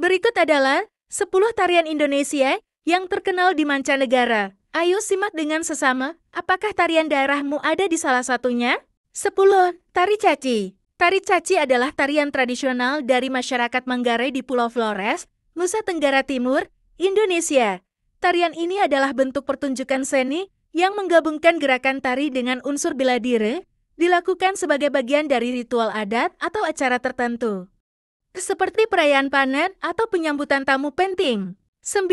Berikut adalah 10 tarian Indonesia yang terkenal di mancanegara. Ayo simak dengan sesama, apakah tarian daerahmu ada di salah satunya? 10. Tari Caci. Tari Caci adalah tarian tradisional dari masyarakat Manggarai di Pulau Flores, Nusa Tenggara Timur, Indonesia. Tarian ini adalah bentuk pertunjukan seni yang menggabungkan gerakan tari dengan unsur bela diri, dilakukan sebagai bagian dari ritual adat atau acara tertentu, seperti perayaan panen atau penyambutan tamu penting. 9.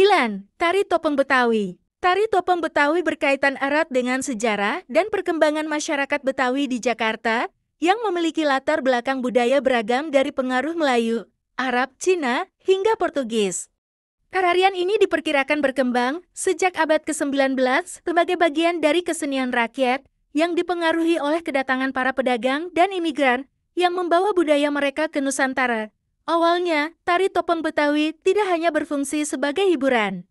Tari Topeng Betawi. Tari Topeng Betawi berkaitan erat dengan sejarah dan perkembangan masyarakat Betawi di Jakarta yang memiliki latar belakang budaya beragam dari pengaruh Melayu, Arab, Cina, hingga Portugis. Tarian ini diperkirakan berkembang sejak abad ke-19 sebagai bagian dari kesenian rakyat yang dipengaruhi oleh kedatangan para pedagang dan imigran yang membawa budaya mereka ke Nusantara. Awalnya, tari topeng Betawi tidak hanya berfungsi sebagai hiburan,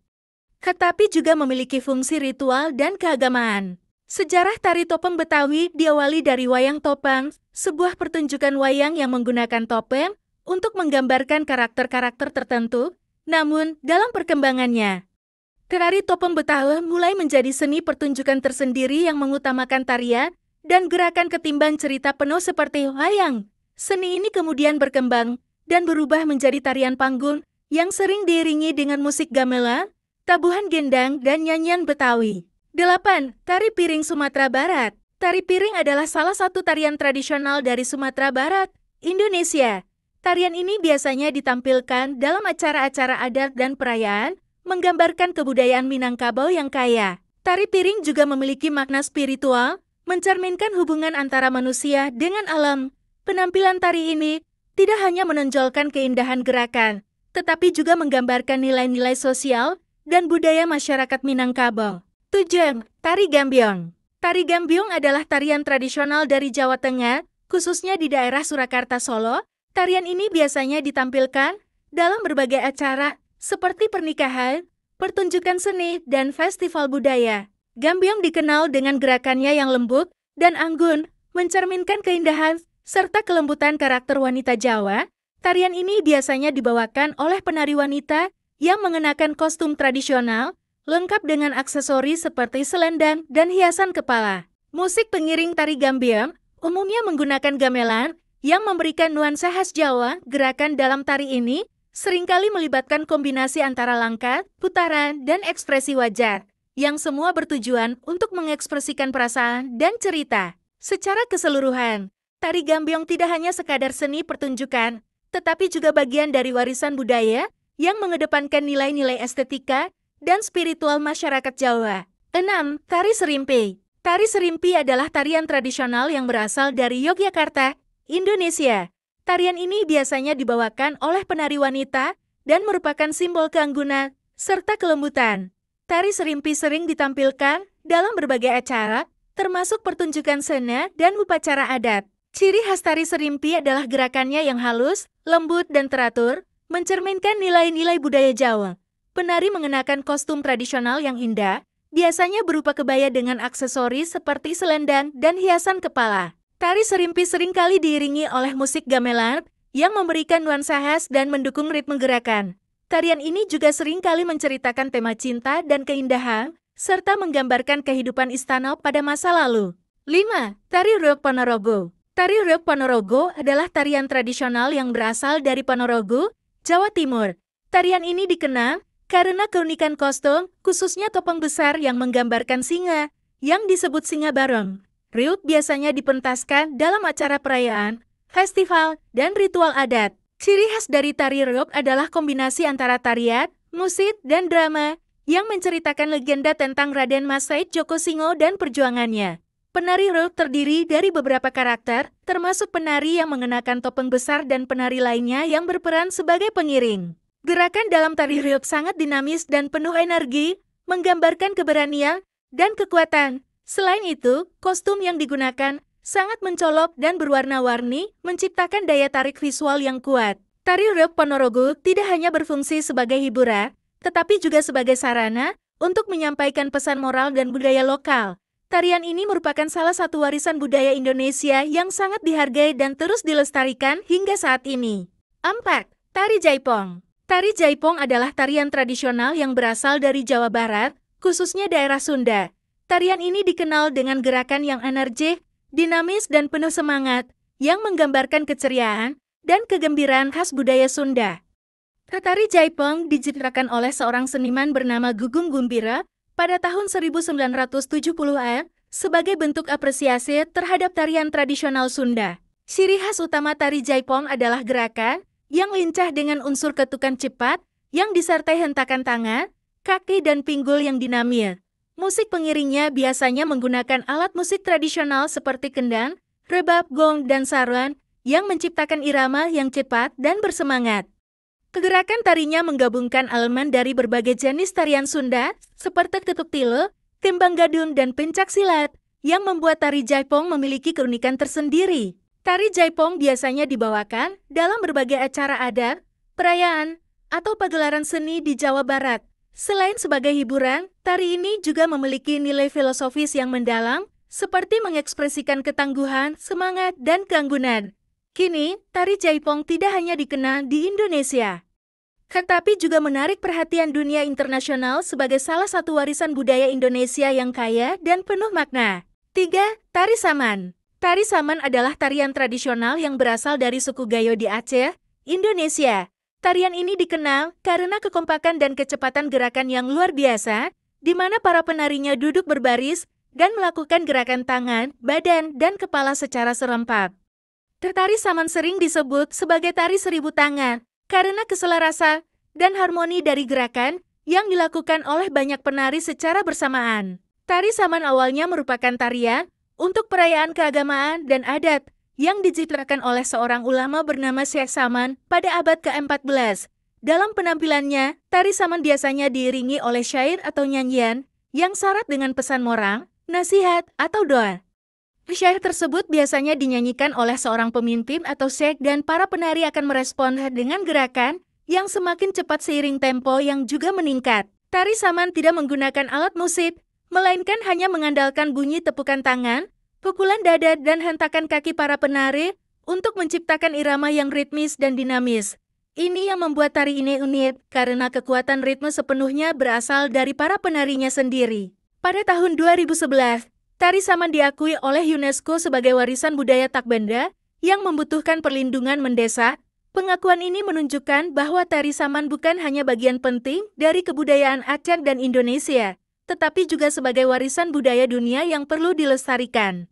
tetapi juga memiliki fungsi ritual dan keagamaan. Sejarah tari topeng Betawi diawali dari wayang topeng, sebuah pertunjukan wayang yang menggunakan topeng untuk menggambarkan karakter-karakter tertentu. Namun, dalam perkembangannya, tari topeng Betawi mulai menjadi seni pertunjukan tersendiri yang mengutamakan tarian dan gerakan ketimbang cerita penuh seperti wayang. Seni ini kemudian berkembang dan berubah menjadi tarian panggung yang sering diiringi dengan musik gamelan, tabuhan gendang, dan nyanyian Betawi. 8. Tari Piring Sumatera Barat. Tari piring adalah salah satu tarian tradisional dari Sumatera Barat, Indonesia. Tarian ini biasanya ditampilkan dalam acara-acara adat dan perayaan, menggambarkan kebudayaan Minangkabau yang kaya. Tari piring juga memiliki makna spiritual, mencerminkan hubungan antara manusia dengan alam. Penampilan tari ini tidak hanya menonjolkan keindahan gerakan, tetapi juga menggambarkan nilai-nilai sosial dan budaya masyarakat Minangkabau. 7. Tari Gambyong. Tari Gambyong adalah tarian tradisional dari Jawa Tengah, khususnya di daerah Surakarta, Solo. Tarian ini biasanya ditampilkan dalam berbagai acara seperti pernikahan, pertunjukan seni, dan festival budaya. Gambyong dikenal dengan gerakannya yang lembut dan anggun, mencerminkan keindahan serta kelembutan karakter wanita Jawa. Tarian ini biasanya dibawakan oleh penari wanita yang mengenakan kostum tradisional, lengkap dengan aksesoris seperti selendang dan hiasan kepala. Musik pengiring tari Gambyong umumnya menggunakan gamelan, yang memberikan nuansa khas Jawa. Gerakan dalam tari ini seringkali melibatkan kombinasi antara langkah, putaran, dan ekspresi wajah, yang semua bertujuan untuk mengekspresikan perasaan dan cerita. Secara keseluruhan, tari Gambyong tidak hanya sekadar seni pertunjukan, tetapi juga bagian dari warisan budaya yang mengedepankan nilai-nilai estetika dan spiritual masyarakat Jawa. 6. Tari Serimpi. Tari Serimpi adalah tarian tradisional yang berasal dari Yogyakarta, Indonesia. Tarian ini biasanya dibawakan oleh penari wanita dan merupakan simbol keanggunan serta kelembutan. Tari Serimpi sering ditampilkan dalam berbagai acara, termasuk pertunjukan seni dan upacara adat. Ciri khas tari Serimpi adalah gerakannya yang halus, lembut, dan teratur, mencerminkan nilai-nilai budaya Jawa. Penari mengenakan kostum tradisional yang indah, biasanya berupa kebaya dengan aksesoris seperti selendang dan hiasan kepala. Tari Serimpi seringkali diiringi oleh musik gamelan yang memberikan nuansa khas dan mendukung ritme gerakan. Tarian ini juga seringkali menceritakan tema cinta dan keindahan, serta menggambarkan kehidupan istana pada masa lalu. 5. Tari Reog Ponorogo. Tari Reog Ponorogo adalah tarian tradisional yang berasal dari Ponorogo, Jawa Timur. Tarian ini dikenal karena keunikan kostum, khususnya topeng besar yang menggambarkan singa, yang disebut singa barong. Reog biasanya dipentaskan dalam acara perayaan, festival, dan ritual adat. Ciri khas dari tari reog adalah kombinasi antara tarian, musik, dan drama yang menceritakan legenda tentang Raden Mas Said Djoko Singo dan perjuangannya. Penari reog terdiri dari beberapa karakter, termasuk penari yang mengenakan topeng besar dan penari lainnya yang berperan sebagai pengiring. Gerakan dalam tari reog sangat dinamis dan penuh energi, menggambarkan keberanian dan kekuatan. Selain itu, kostum yang digunakan sangat mencolok dan berwarna-warni, menciptakan daya tarik visual yang kuat. Tari Reog Ponorogo tidak hanya berfungsi sebagai hiburan, tetapi juga sebagai sarana untuk menyampaikan pesan moral dan budaya lokal. Tarian ini merupakan salah satu warisan budaya Indonesia yang sangat dihargai dan terus dilestarikan hingga saat ini. 4. Tari Jaipong. Tari Jaipong adalah tarian tradisional yang berasal dari Jawa Barat, khususnya daerah Sunda. Tarian ini dikenal dengan gerakan yang energik, dinamis dan penuh semangat, yang menggambarkan keceriaan dan kegembiraan khas budaya Sunda. Tari Jaipong diciptakan oleh seorang seniman bernama Gugum Gumbira pada tahun 1970-an sebagai bentuk apresiasi terhadap tarian tradisional Sunda. Ciri khas utama tari Jaipong adalah gerakan yang lincah dengan unsur ketukan cepat, yang disertai hentakan tangan, kaki dan pinggul yang dinamis. Musik pengiringnya biasanya menggunakan alat musik tradisional seperti kendang, rebab, gong, dan saron, yang menciptakan irama yang cepat dan bersemangat. Kegerakan tarinya menggabungkan elemen dari berbagai jenis tarian Sunda, seperti ketuk tilo, timbang gadung, dan pencak silat, yang membuat tari Jaipong memiliki keunikan tersendiri. Tari Jaipong biasanya dibawakan dalam berbagai acara adat, perayaan, atau pagelaran seni di Jawa Barat. Selain sebagai hiburan, tari ini juga memiliki nilai filosofis yang mendalam, seperti mengekspresikan ketangguhan, semangat, dan keanggunan. Kini, tari Jaipong tidak hanya dikenal di Indonesia, tetapi juga menarik perhatian dunia internasional sebagai salah satu warisan budaya Indonesia yang kaya dan penuh makna. 3. Tari Saman. Tari Saman adalah tarian tradisional yang berasal dari suku Gayo di Aceh, Indonesia. Tarian ini dikenal karena kekompakan dan kecepatan gerakan yang luar biasa, di mana para penarinya duduk berbaris dan melakukan gerakan tangan, badan, dan kepala secara serempak. Tari Saman sering disebut sebagai tari seribu tangan karena keselarasan dan harmoni dari gerakan yang dilakukan oleh banyak penari secara bersamaan. Tari Saman awalnya merupakan tarian untuk perayaan keagamaan dan adat yang diciptakan oleh seorang ulama bernama Syekh Saman pada abad ke-14. Dalam penampilannya, tari Saman biasanya diiringi oleh syair atau nyanyian yang syarat dengan pesan moral, nasihat, atau doa. Syair tersebut biasanya dinyanyikan oleh seorang pemimpin atau syekh dan para penari akan merespon dengan gerakan yang semakin cepat seiring tempo yang juga meningkat. Tari Saman tidak menggunakan alat musik, melainkan hanya mengandalkan bunyi tepukan tangan, pukulan dada, dan hentakan kaki para penari untuk menciptakan irama yang ritmis dan dinamis. Ini yang membuat tari ini unik karena kekuatan ritme sepenuhnya berasal dari para penarinya sendiri. Pada tahun 2011, tari Saman diakui oleh UNESCO sebagai warisan budaya tak benda yang membutuhkan perlindungan mendesak. Pengakuan ini menunjukkan bahwa tari Saman bukan hanya bagian penting dari kebudayaan Aceh dan Indonesia, tetapi juga sebagai warisan budaya dunia yang perlu dilestarikan.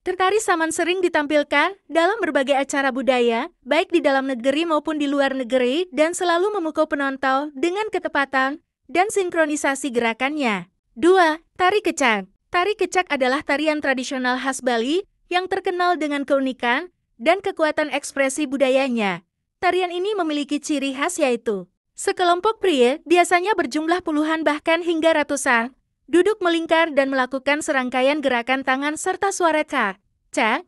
Tari Saman sering ditampilkan dalam berbagai acara budaya, baik di dalam negeri maupun di luar negeri, dan selalu memukau penonton dengan ketepatan dan sinkronisasi gerakannya. 2. Tari Kecak. Tari Kecak adalah tarian tradisional khas Bali yang terkenal dengan keunikan dan kekuatan ekspresi budayanya. Tarian ini memiliki ciri khas yaitu sekelompok pria, biasanya berjumlah puluhan bahkan hingga ratusan, duduk melingkar dan melakukan serangkaian gerakan tangan serta suara cak,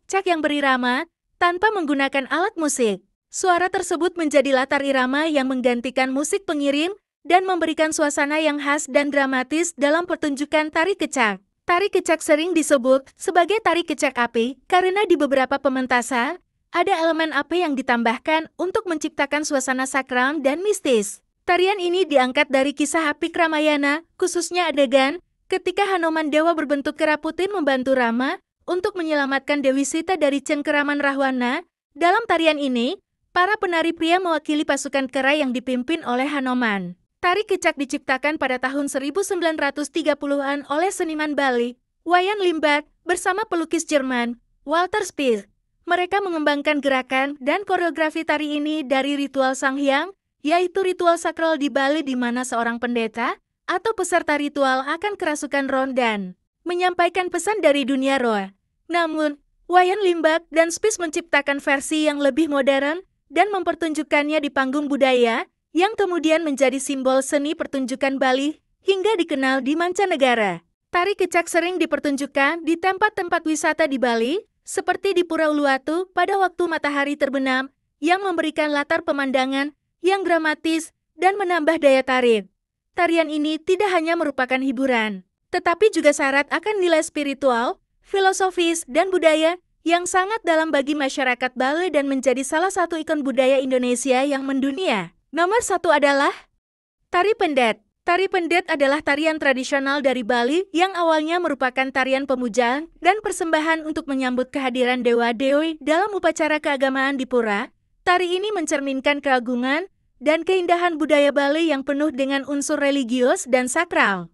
cak yang berirama, tanpa menggunakan alat musik. Suara tersebut menjadi latar irama yang menggantikan musik pengiring dan memberikan suasana yang khas dan dramatis dalam pertunjukan tari kecak. Tari kecak sering disebut sebagai tari kecak api karena di beberapa pementasan, ada elemen api yang ditambahkan untuk menciptakan suasana sakral dan mistis. Tarian ini diangkat dari kisah Apik Ramayana, khususnya adegan ketika Hanoman Dewa berbentuk kera putih membantu Rama untuk menyelamatkan Dewi Sita dari cengkeraman Rahwana. Dalam tarian ini, para penari pria mewakili pasukan kera yang dipimpin oleh Hanoman. Tari kecak diciptakan pada tahun 1930-an oleh seniman Bali, Wayan Limbat, bersama pelukis Jerman, Walter Spies. Mereka mengembangkan gerakan dan koreografi tari ini dari ritual Sanghyang, yaitu ritual sakral di Bali di mana seorang pendeta atau peserta ritual akan kerasukan roh dan menyampaikan pesan dari dunia roh. Namun, Wayan Limbat dan Spies menciptakan versi yang lebih modern dan mempertunjukkannya di panggung budaya yang kemudian menjadi simbol seni pertunjukan Bali hingga dikenal di mancanegara. Tari kecak sering dipertunjukkan di tempat-tempat wisata di Bali, seperti di Pura Uluwatu pada waktu matahari terbenam, yang memberikan latar pemandangan yang dramatis dan menambah daya tarik. Tarian ini tidak hanya merupakan hiburan, tetapi juga syarat akan nilai spiritual, filosofis, dan budaya yang sangat dalam bagi masyarakat Bali dan menjadi salah satu ikon budaya Indonesia yang mendunia. Nomor 1 adalah Tari Pendet. Tari Pendet adalah tarian tradisional dari Bali yang awalnya merupakan tarian pemujaan dan persembahan untuk menyambut kehadiran dewa-dewi dalam upacara keagamaan di pura. Tari ini mencerminkan keagungan dan keindahan budaya Bali yang penuh dengan unsur religius dan sakral.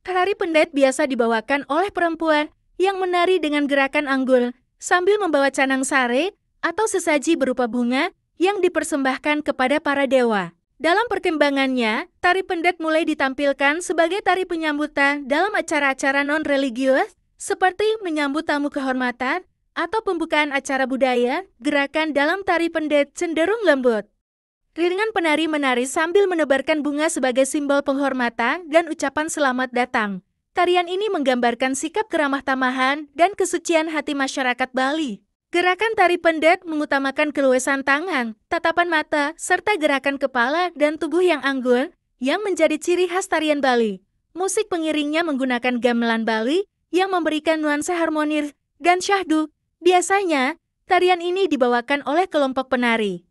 Tari Pendet biasa dibawakan oleh perempuan yang menari dengan gerakan anggul sambil membawa canang sare atau sesaji berupa bunga yang dipersembahkan kepada para dewa. Dalam perkembangannya, tari pendet mulai ditampilkan sebagai tari penyambutan dalam acara-acara non-religius, seperti menyambut tamu kehormatan atau pembukaan acara budaya. Gerakan dalam tari pendet cenderung lembut. Iringan penari menari sambil menebarkan bunga sebagai simbol penghormatan dan ucapan selamat datang. Tarian ini menggambarkan sikap keramah tamahan dan kesucian hati masyarakat Bali. Gerakan tari pendet mengutamakan keluasan tangan, tatapan mata, serta gerakan kepala dan tubuh yang anggun, yang menjadi ciri khas tarian Bali. Musik pengiringnya menggunakan gamelan Bali, yang memberikan nuansa harmonis dan syahdu. Biasanya, tarian ini dibawakan oleh kelompok penari,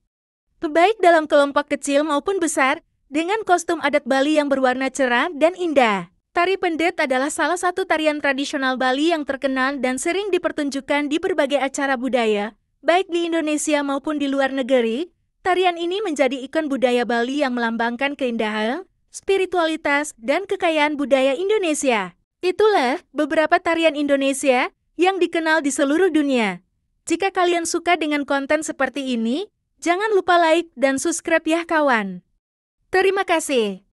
baik dalam kelompok kecil maupun besar, dengan kostum adat Bali yang berwarna cerah dan indah. Tari pendet adalah salah satu tarian tradisional Bali yang terkenal dan sering dipertunjukkan di berbagai acara budaya, baik di Indonesia maupun di luar negeri. Tarian ini menjadi ikon budaya Bali yang melambangkan keindahan, spiritualitas, dan kekayaan budaya Indonesia. Itulah beberapa tarian Indonesia yang dikenal di seluruh dunia. Jika kalian suka dengan konten seperti ini, jangan lupa like dan subscribe ya kawan. Terima kasih.